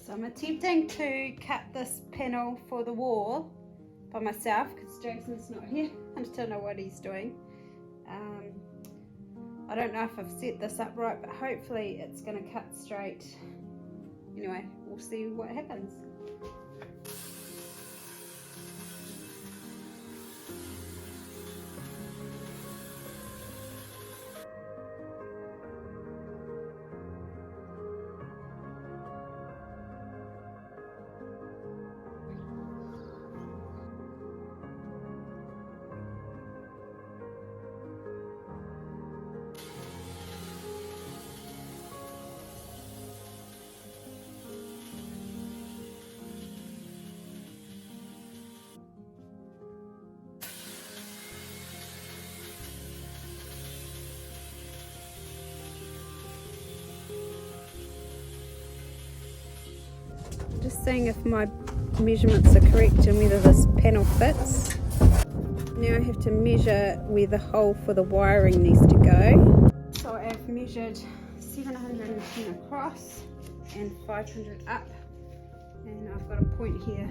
So I'm attempting to cut this panel for the wall by myself because Jason's not here. I just don't know what he's doing. I don't know if I've set this up right, but hopefully it's going to cut straight. Anyway, we'll see what happens. Just seeing if my measurements are correct and whether this panel fits. Now I have to measure where the hole for the wiring needs to go. So I've measured 710 across and 500 up, and I've got a point here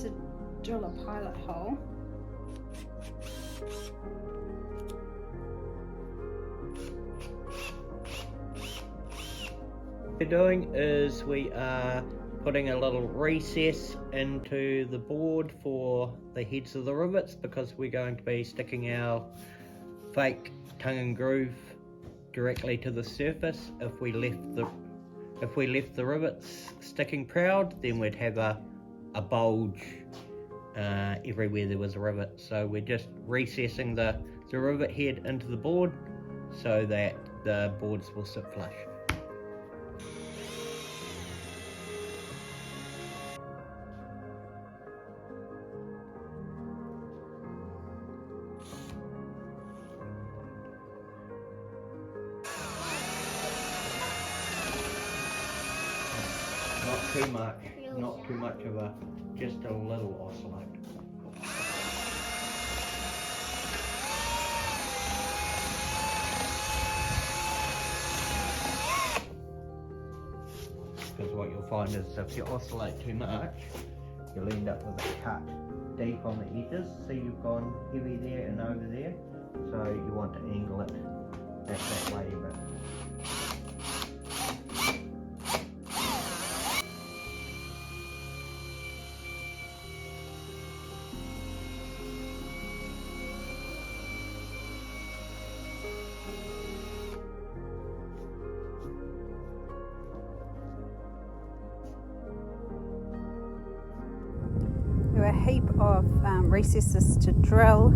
to drill a pilot hole. What we're doing is we are putting a little recess into the board for the heads of the rivets, because we're going to be sticking our fake tongue and groove directly to the surface. If we left the rivets sticking proud, then we'd have a bulge everywhere there was a rivet. So we're just recessing the rivet head into the board so that the boards will sit flush. Not too much of a, just a little oscillate. Because what you'll find is if you oscillate too much, you'll end up with a cut deep on the edges. See, you've gone heavy there and over there, so you want to angle it that way a bit. There were a heap of recesses to drill,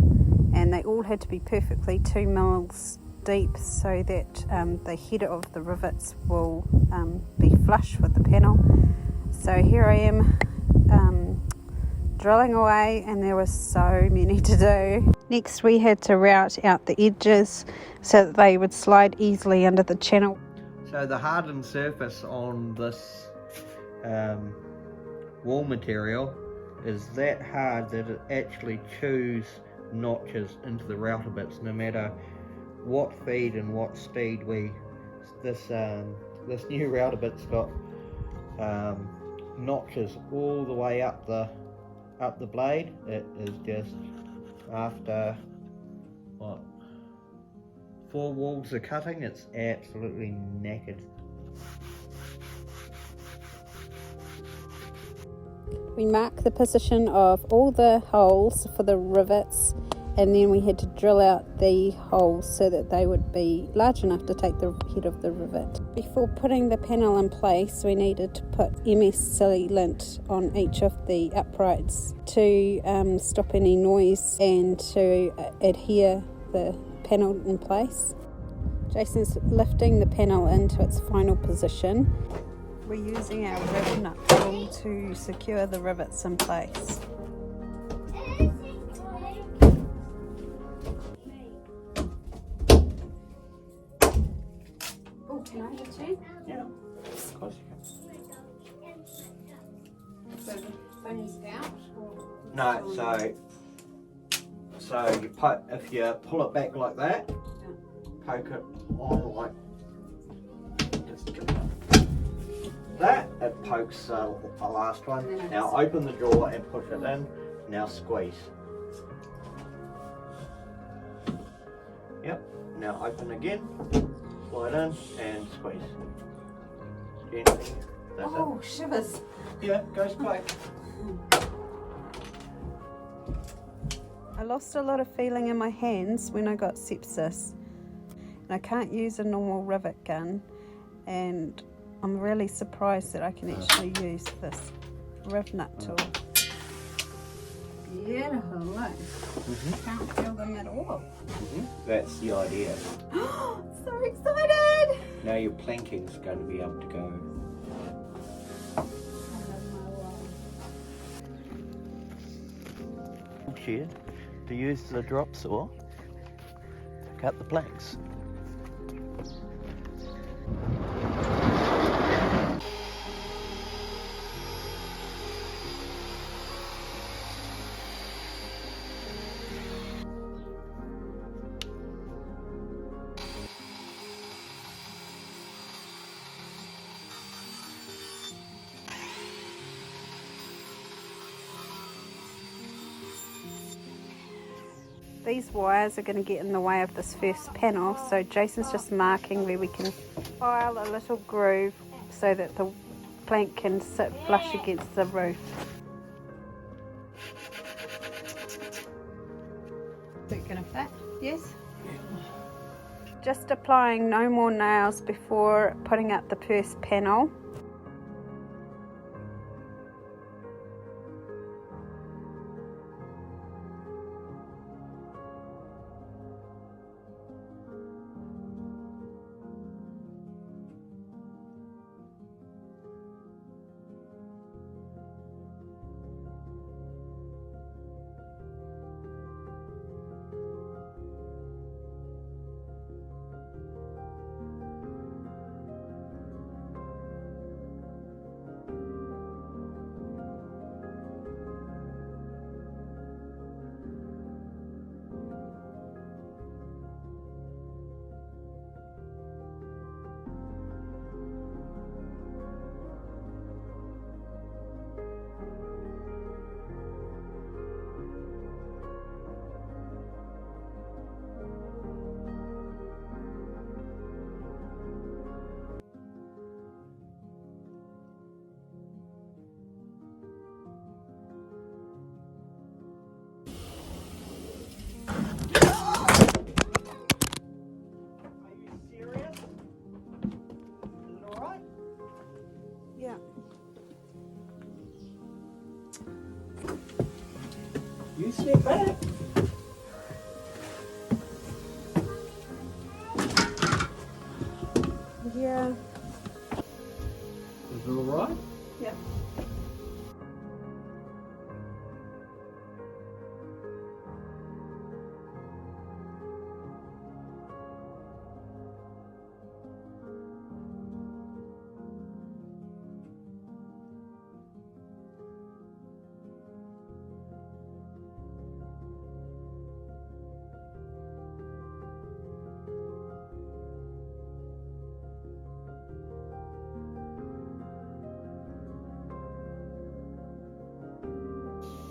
and they all had to be perfectly 2 mils deep so that the head of the rivets will be flush with the panel. So here I am drilling away, and there was so many to do. Next we had to route out the edges so that they would slide easily under the channel. So the hardened surface on this wall material is that hard that it actually chews notches into the router bits, no matter what feed and what speed this new router bit's got notches all the way up the blade. It is just, after what, 4 walls of cutting, it's absolutely knackered. We marked the position of all the holes for the rivets, and then we had to drill out the holes so that they would be large enough to take the head of the rivet. Before putting the panel in place, we needed to put MS sealant on each of the uprights to stop any noise and to adhere the panel in place. Jason's lifting the panel into its final position. We're using our rivet nut tool to secure the rivets in place. Oh, can I have a chain? Yeah, of course you can. So the thing's out? Or No, so you if you pull it back like that, poke it on like just that, it pokes the last one. Now open the drawer and push it in. Now squeeze. Yep. Now open again. Slide in and squeeze. Gently. That's Oh, shivers. Yeah, goes quick. I lost a lot of feeling in my hands when I got sepsis. And I can't use a normal rivet gun, and I'm really surprised that I can actually use this riv nut tool. Beautiful, look. Can't feel them at all. That's the idea. So excited! Now your planking's going to be able to go. Here to use the drop saw to cut the planks. These wires are going to get in the way of this first panel, so Jason's just marking where we can file a little groove so that the plank can sit flush against the roof. Is it going to fit? Yes? Just applying no more nails before putting up the first panel. You step back. Yeah. Is it alright? Yeah.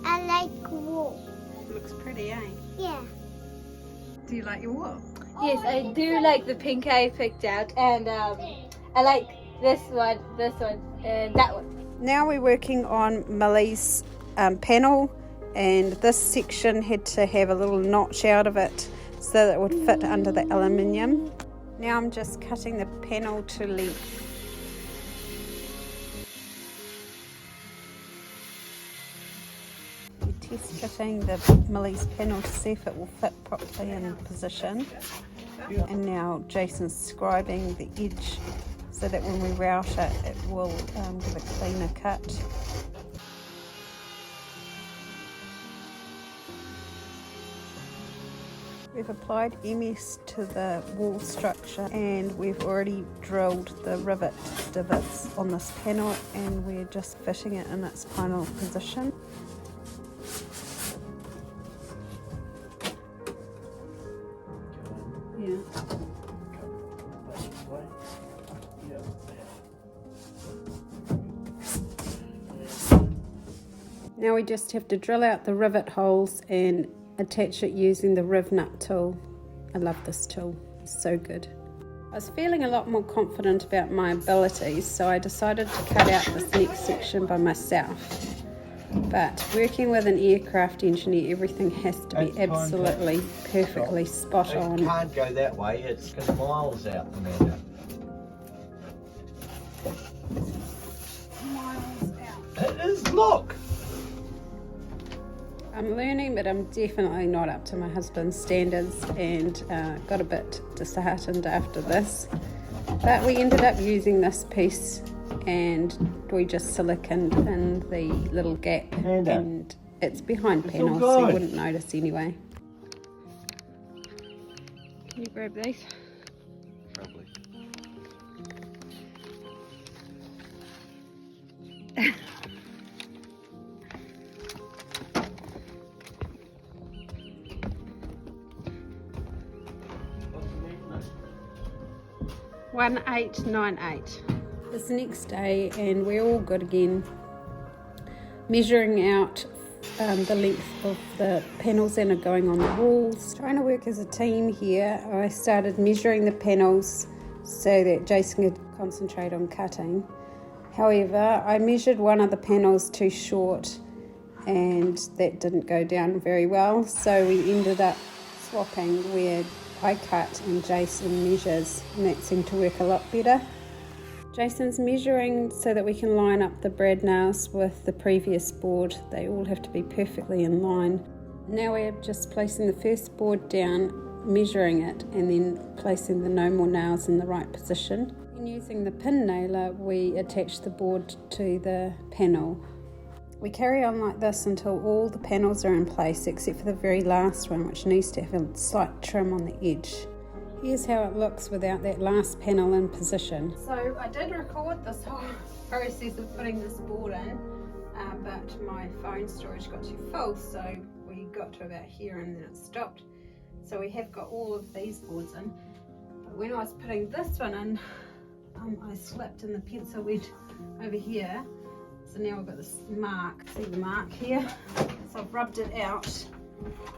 I like wool. Looks pretty, eh? Yeah. Do you like your wool? Yes, I do like the pink I picked out, and I like this one, and that one. Now we're working on Millie's panel, and this section had to have a little notch out of it so that it would fit under the aluminium. Now I'm just cutting the panel to length. We're test fitting the Millie's panel to see if it will fit properly in position. And now Jason's scribing the edge so that when we route it, it will give a cleaner cut. We've applied MS to the wall structure, and we've already drilled the rivet divots on this panel, and we're just fitting it in its final position. Yeah. Now we just have to drill out the rivet holes and attach it using the riv nut tool. I love this tool, it's so good. I was feeling a lot more confident about my abilities, so I decided to cut out this next section by myself. But working with an aircraft engineer, everything has to be absolutely perfectly spot on. It can't go that way, it's miles out, Amanda. Miles out. It is, look! I'm learning, but I'm definitely not up to my husband's standards, and got a bit disheartened after this. But we ended up using this piece, and we just siliconed in the little gap, and it's behind panels, so you wouldn't notice anyway. Can you grab these? Probably. One 898. It's the next day and we're all good again. Measuring out the length of the panels that are going on the walls. Trying to work as a team here. I started measuring the panels so that Jason could concentrate on cutting. However, I measured one of the panels too short and that didn't go down very well, so we ended up swapping where I cut and Jason measures, and that seemed to work a lot better. Jason's measuring so that we can line up the brad nails with the previous board. They all have to be perfectly in line. Now we're just placing the first board down, measuring it, and then placing the no more nails in the right position. And using the pin nailer, we attach the board to the panel. We carry on like this until all the panels are in place except for the very last one, which needs to have a slight trim on the edge. Here's how it looks without that last panel in position. So I did record this whole process of putting this board in, but my phone storage got too full, so we got to about here and then it stopped. So we have got all of these boards in, but when I was putting this one in, I slipped and the pencil went over here. So now we've got this mark, see the mark here? So I've rubbed it out.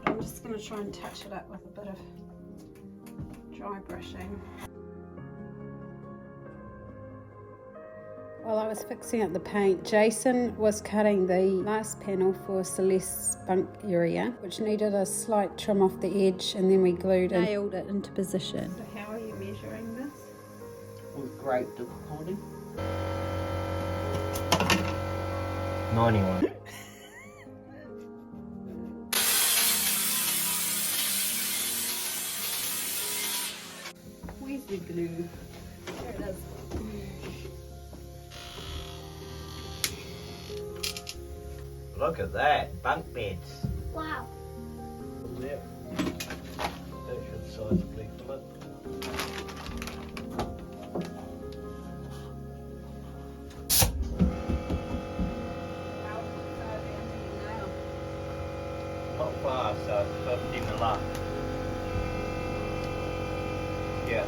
I'm just going to try and touch it up with a bit of dry brushing. While I was fixing up the paint, Jason was cutting the last panel for Celeste's bunk area, which needed a slight trim off the edge, and then we glued and nailed it into position. So how are you measuring this? With great difficulty. 91. Where's the glue? There it is. Look at that, bunk beds. Wow. Yep. That should sizably fill it. Not far, so 50 mil up. Yeah.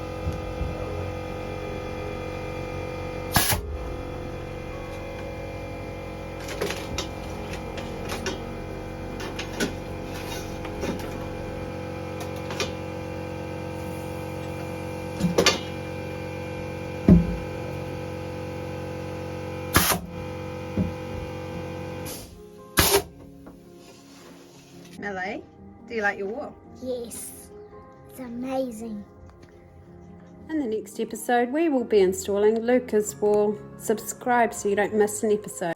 Millie, do you like your wall? Yes. It's amazing. In the next episode, we will be installing Luca's wall. Subscribe so you don't miss an episode.